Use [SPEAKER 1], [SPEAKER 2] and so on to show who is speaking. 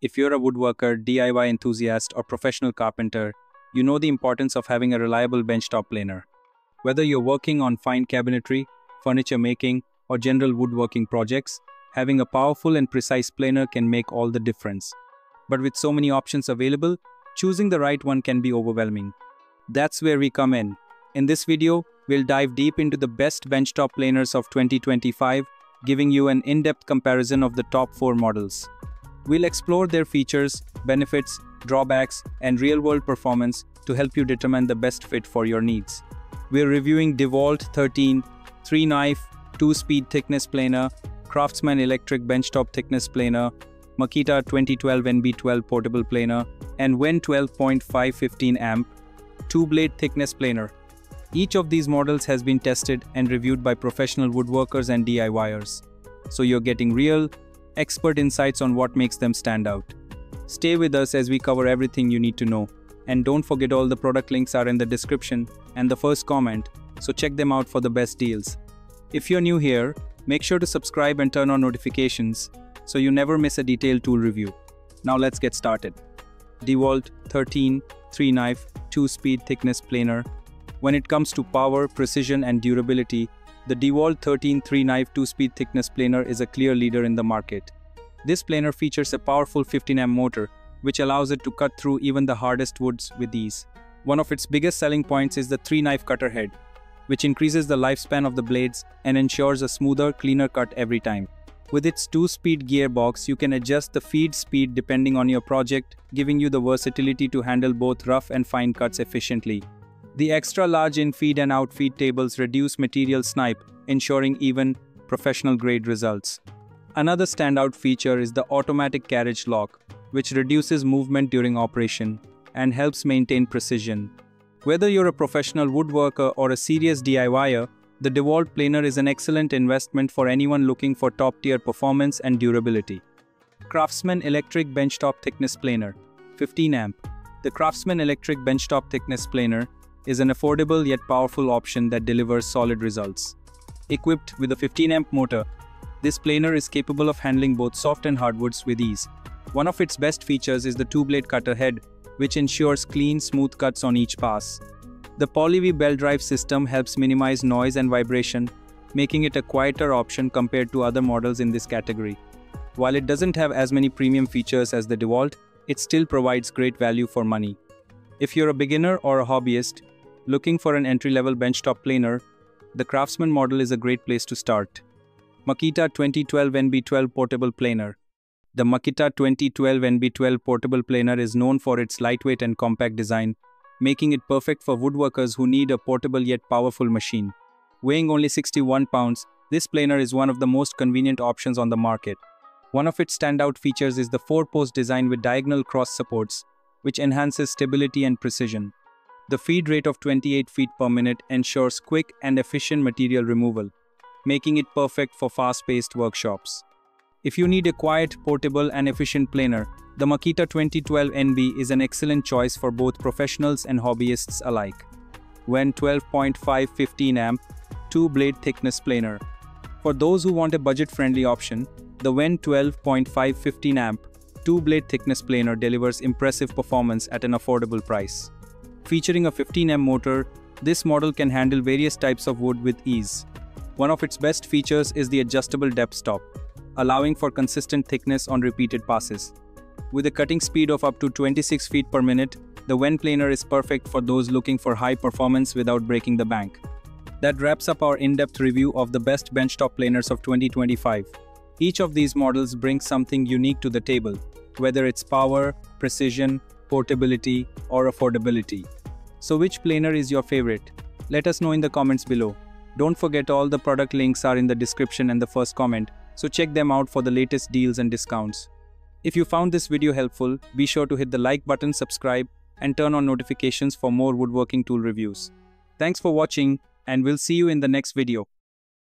[SPEAKER 1] If you're a woodworker, DIY enthusiast, or professional carpenter, you know the importance of having a reliable benchtop planer. Whether you're working on fine cabinetry, furniture making, or general woodworking projects, having a powerful and precise planer can make all the difference. But with so many options available, choosing the right one can be overwhelming. That's where we come in. In this video, we'll dive deep into the best benchtop planers of 2025, giving you an in-depth comparison of the top 4 models. We'll explore their features, benefits, drawbacks, and real-world performance to help you determine the best fit for your needs. We're reviewing DeWalt 13 3-knife 2-speed thickness planer, Craftsman electric benchtop thickness planer, Makita 2012 NB12 portable planer, and WEN 12.5 15 amp 2-blade thickness planer. Each of these models has been tested and reviewed by professional woodworkers and DIYers, so you're getting real, expert insights on what makes them stand out. Stay with us as we cover everything you need to know, and don't forget all the product links are in the description and the first comment, so check them out for the best deals. If you're new here, make sure to subscribe and turn on notifications so you never miss a detailed tool review. Now let's get started. DeWalt 13 3-knife 2-speed thickness planer. When it comes to power, precision, and durability, the DeWalt 13 3-knife 2-speed thickness planer is a clear leader in the market. This planer features a powerful 15 amp motor, which allows it to cut through even the hardest woods with ease. One of its biggest selling points is the 3-knife cutter head, which increases the lifespan of the blades and ensures a smoother, cleaner cut every time. With its 2-speed gearbox, you can adjust the feed speed depending on your project, giving you the versatility to handle both rough and fine cuts efficiently. The extra-large in-feed and out-feed tables reduce material snipe, ensuring even professional-grade results. Another standout feature is the automatic carriage lock, which reduces movement during operation and helps maintain precision. Whether you're a professional woodworker or a serious DIYer, the DeWalt planer is an excellent investment for anyone looking for top-tier performance and durability. Craftsman electric benchtop thickness planer, 15 amp. The Craftsman electric benchtop thickness planer is an affordable yet powerful option that delivers solid results. Equipped with a 15 amp motor, this planer is capable of handling both soft and hardwoods with ease. One of its best features is the 2-blade cutter head, which ensures clean, smooth cuts on each pass. The Poly-V belt drive system helps minimize noise and vibration, making it a quieter option compared to other models in this category. While it doesn't have as many premium features as the DeWalt, it still provides great value for money. If you're a beginner or a hobbyist looking for an entry-level benchtop planer, the Craftsman model is a great place to start. Makita 2012 NB12 portable planer. The Makita 2012 NB12 portable planer is known for its lightweight and compact design, making it perfect for woodworkers who need a portable yet powerful machine. Weighing only 61 pounds, this planer is one of the most convenient options on the market. One of its standout features is the 4-post design with diagonal cross supports, which enhances stability and precision. The feed rate of 28 feet per minute ensures quick and efficient material removal, making it perfect for fast-paced workshops. If you need a quiet, portable, and efficient planer, the Makita 2012 NB is an excellent choice for both professionals and hobbyists alike. WEN 12.5 15 amp 2-blade thickness planer. For those who want a budget-friendly option, the WEN 12.5 15 amp 2-blade thickness planer delivers impressive performance at an affordable price. Featuring a 15 amp motor, this model can handle various types of wood with ease. One of its best features is the adjustable depth stop, allowing for consistent thickness on repeated passes. With a cutting speed of up to 26 feet per minute, the WEN planer is perfect for those looking for high performance without breaking the bank. That wraps up our in-depth review of the best benchtop planers of 2025. Each of these models brings something unique to the table, whether it's power, precision, portability, or affordability. So which planer is your favorite? Let us know in the comments below. Don't forget all the product links are in the description and the first comment, so check them out for the latest deals and discounts. If you found this video helpful, be sure to hit the like button, subscribe, and turn on notifications for more woodworking tool reviews. Thanks for watching, and we'll see you in the next video.